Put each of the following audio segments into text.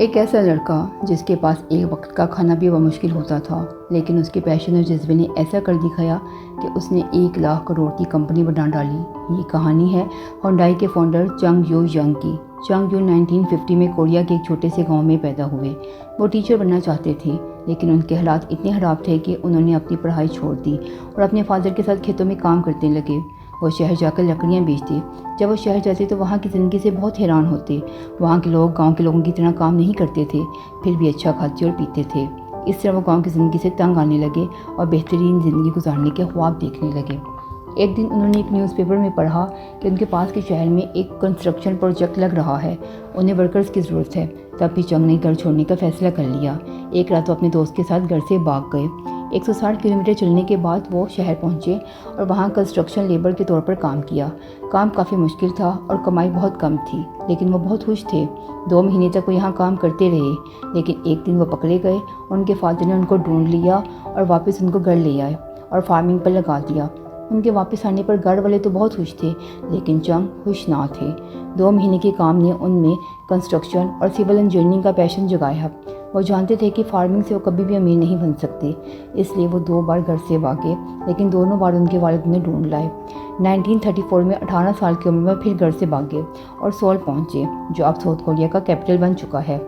ایک ایسا لڑکا جس کے پاس ایک وقت کا کھانا بھی بمشکل ہوتا تھا، لیکن اس کے پیشن اور جذبے نے ایسا کر دکھایا کہ اس نے 1,00,000 کروڑ کی کمپنی بنا ڈالی۔ یہ کہانی ہے ہونڈائی کے فاؤنڈر چنگ یو ینگ کی۔ چنگ یو 1950 میں کوریا کے ایک چھوٹے سے گاؤں میں پیدا ہوئے۔ وہ ٹیچر بننا چاہتے تھے، لیکن ان کے حالات اتنے خراب تھے کہ انہوں نے اپنی پڑھائی چھوڑ دی اور اپنے فادر کے ساتھ کھیتوں میں کام کرنے لگے۔ وہ شہر جا کر لکڑیاں بیچتے۔ جب وہ شہر جاتے تو وہاں کی زندگی سے بہت حیران ہوتے۔ وہاں کے لوگ گاؤں کے لوگوں کی طرح کام نہیں کرتے تھے، پھر بھی اچھا کھاتے اور پیتے تھے۔ اس طرح وہ گاؤں کی زندگی سے تنگ آنے لگے اور بہترین زندگی گزارنے کے خواب دیکھنے لگے۔ ایک دن انہوں نے ایک نیوز پیپر میں پڑھا کہ ان کے پاس کے شہر میں ایک کنسٹرکشن پروجیکٹ لگ رہا ہے، انہیں ورکرز کی ضرورت ہے۔ تب بھی چنگ نے گھر چھوڑنے کا فیصلہ کر لیا۔ ایک رات وہ اپنے دوست کے ساتھ گھر سے بھاگ گئے۔ 160 کلومیٹر چلنے کے بعد وہ شہر پہنچے اور وہاں کنسٹرکشن لیبر کے طور پر کام کیا۔ کام کافی مشکل تھا اور کمائی بہت کم تھی، لیکن وہ بہت خوش تھے۔ 2 مہینے تک وہ یہاں کام کرتے رہے، لیکن ایک دن وہ پکڑے گئے۔ ان کے فادر نے ان کو ڈھونڈ لیا اور واپس ان کو گھر لے آئے اور فارمنگ پر لگا دیا۔ ان کے واپس آنے پر گھر والے تو بہت خوش تھے، لیکن چنگ خوش نہ تھے۔ 2 مہینے کے کام نے ان میں کنسٹرکشن اور سول انجینئرنگ کا پیشن جگایا۔ وہ جانتے تھے کہ فارمنگ سے وہ کبھی بھی امیر نہیں بن سکتے، اس لیے وہ 2 بار گھر سے بھاگے، لیکن دونوں بار ان کے والد نے ڈھونڈ لائے۔ 1934 میں 18 سال کی عمر میں پھر گھر سے بھاگے اور سول پہنچے، جو اب ساؤتھ کوریا کا کیپٹل بن چکا ہے۔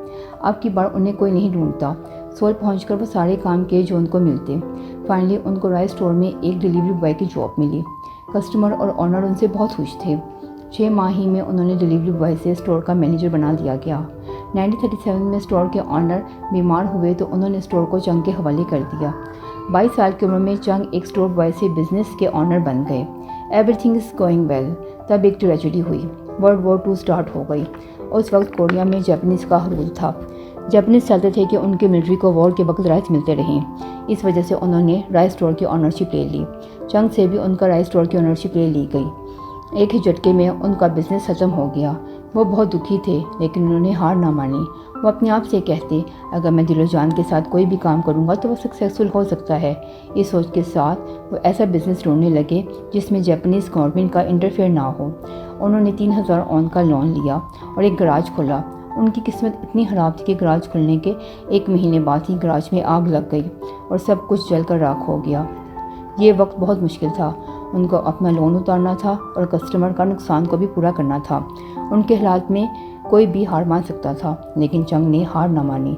اب کی بار انہیں کوئی نہیں ڈھونڈتا۔ سول پہنچ کر وہ سارے کام کیے جو ان کو ملتے۔ فائنلی ان کو رائس اسٹور میں ایک ڈیلیوری بوائے کی جاب ملی۔ کسٹمر اور آنر ان سے بہت خوش تھے۔ 6 ماہ ہی میں انہوں نے ڈیلیوری بوائے سے اسٹور کا مینیجر بنا دیا گیا۔ 1937 میں اسٹور کے آنر بیمار ہوئے تو انہوں نے اسٹور کو چنگ کے حوالے کر دیا۔ 22 سال کی عمر میں چنگ ایک اسٹور بوائے سے بزنس کے آنر بن گئے۔ Everything is going well. تب ایک ٹریجڈی ہوئی۔ ورلڈ وار 2 سٹارٹ ہو گئی۔ اس وقت کوریا میں جاپنیز کا رول تھا۔ جاپنیز چاہتے تھے کہ ان کے ملٹری کو وار کے وقت رائٹس ملتے رہیں، اس وجہ سے انہوں نے رائس اسٹور کی آنرشپ لے لی۔ چنگ سے بھی ان کا رائس اسٹور کی آنرشپ لے لی گئی۔ ایک ہی جھٹکے میں ان کا بزنس ختم ہو گیا۔ وہ بہت دکھی تھے، لیکن انہوں نے ہار نہ مانی۔ وہ اپنے آپ سے کہتے، اگر میں دل و جان کے ساتھ کوئی بھی کام کروں گا تو وہ سکسیسفل ہو سکتا ہے۔ اس سوچ کے ساتھ وہ ایسا بزنس ڈھونڈنے لگے جس میں جاپنیز گورنمنٹ کا انٹرفیئر نہ ہو۔ انہوں نے 3,000 وون کا لون لیا اور ایک گراج کھولا۔ ان کی قسمت اتنی خراب تھی کہ گراج کھلنے کے 1 مہینے بعد ہی گراج میں آگ لگ گئی اور سب کچھ جل کر راکھ ہو گیا۔ یہ وقت بہت مشکل تھا۔ ان کو اپنا لون اتارنا تھا اور کسٹمر کا نقصان کو بھی پورا کرنا تھا۔ ان کے حالات میں کوئی بھی ہار مان سکتا تھا، لیکن چنگ نے ہار نہ مانی۔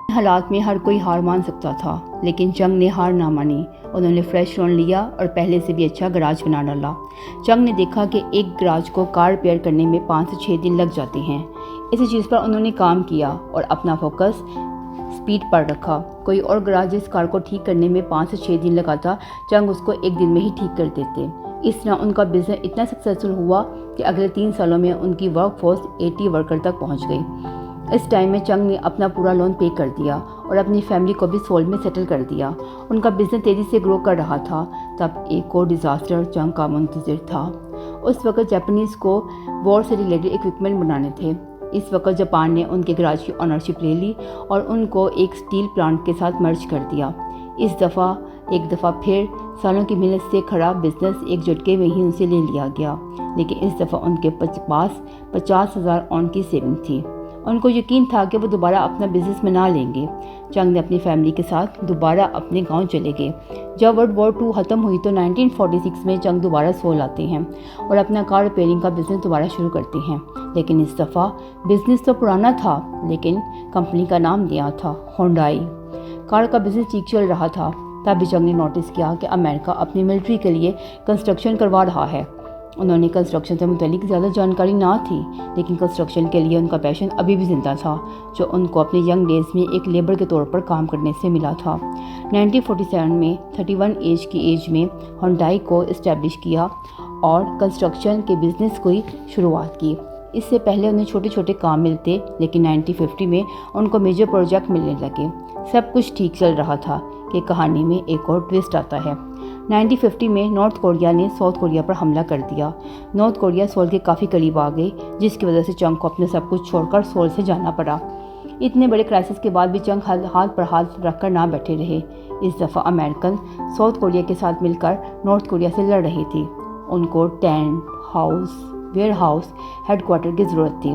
حالات میں ہر کوئی ہار مان سکتا تھا، لیکن چنگ نے ہار نہ مانی۔ انہوں نے فریش لون لیا اور پہلے سے بھی اچھا گراج بنا ڈالا۔ چنگ نے دیکھا کہ ایک گراج کو کار ریپیئر کرنے میں 5 سے 6 دن لگ جاتے ہیں۔ اسی چیز پر انہوں نے کام کیا اور اپنا فوکس سپیڈ پر رکھا۔ کوئی اور گراج اس کار کو ٹھیک کرنے میں 5 سے 6 دن لگاتا، چنگ اس کو 1 دن میں ہی ٹھیک کر دیتے۔ اس طرح ان کا بزنس اتنا سکسیسفل ہوا کہ اگلے 3 سالوں میں ان کی ورک فورس 80 ورکر تک پہنچ گئی۔ اس ٹائم میں چنگ نے اپنا پورا لون پے کر دیا اور اپنی فیملی کو بھی سول میں سیٹل کر دیا۔ ان کا بزنس تیزی سے گرو کر رہا تھا، تب ایک اور ڈیزاسٹر چنگ کا منتظر تھا۔ اس وقت جاپنیز کو وار سے ریلیٹڈ اکوپمنٹ بنانے تھے۔ اس وقت جاپان نے ان کے گراج کی آنرشپ لے لی اور ان کو ایک اسٹیل پلانٹ کے ساتھ مرج کر دیا۔ ایک دفعہ پھر سالوں کی محنت سے خراب بزنس ایک جھٹکے میں ہی ان سے لے لیا گیا، لیکن اس دفعہ ان کے پاس 50,000 وون کی سیونگ تھی۔ ان کو یقین تھا کہ وہ دوبارہ اپنا بزنس بنا لیں گے۔ چنگ نے اپنی فیملی کے ساتھ دوبارہ اپنے گاؤں چلے گئے۔ جب ورلڈ وار 2 ختم ہوئی تو 1946 میں چنگ دوبارہ سول آتے ہیں اور اپنا کار ریپیئرنگ کا بزنس دوبارہ شروع کرتے ہیں، لیکن اس دفعہ بزنس تو پرانا تھا، لیکن کمپنی کا نام نیا تھا، ہونڈائی۔ کار کا بزنس ٹھیک چل رہا تھا، تب چنگ نے نوٹس کیا کہ امریکہ اپنی ملٹری کے لیے کنسٹرکشن کروا رہا ہے۔ انہوں نے کنسٹرکشن سے متعلق زیادہ جانکاری نہ تھی، لیکن کنسٹرکشن کے لیے ان کا پیشن ابھی بھی زندہ تھا، جو ان کو اپنے ینگ ڈیز میں ایک لیبر کے طور پر کام کرنے سے ملا تھا۔ 1947 میں 31 کی ایج میں ہونڈائی کو اسٹیبلش کیا اور کنسٹرکشن کے بزنس کی شروعات کی۔ اس سے پہلے انہیں چھوٹے چھوٹے کام ملتے، لیکن 1950 میں ان کو میجر پروجیکٹ ملنے لگے۔ سب کچھ ٹھیک چل رہا تھا کہ کہانی میں ایک اور ٹویسٹ آتا ہے۔ 1950 میں نارتھ کوریا نے ساؤتھ کوریا پر حملہ کر دیا۔ نارتھ کوریا سول کے کافی قریب آ گئی، جس کی وجہ سے چنگ کو اپنا سب کچھ چھوڑ کر سول سے جانا پڑا۔ اتنے بڑے کرائسس کے بعد بھی چنگ ہاتھ پر ہاتھ رکھ کر نہ بیٹھے رہے۔ اس دفعہ امریکن ساؤتھ کوریا کے ساتھ مل کر نارتھ کوریا سے لڑ رہی تھی۔ ان کو tent house, warehouse, headquarter کی ضرورت تھی۔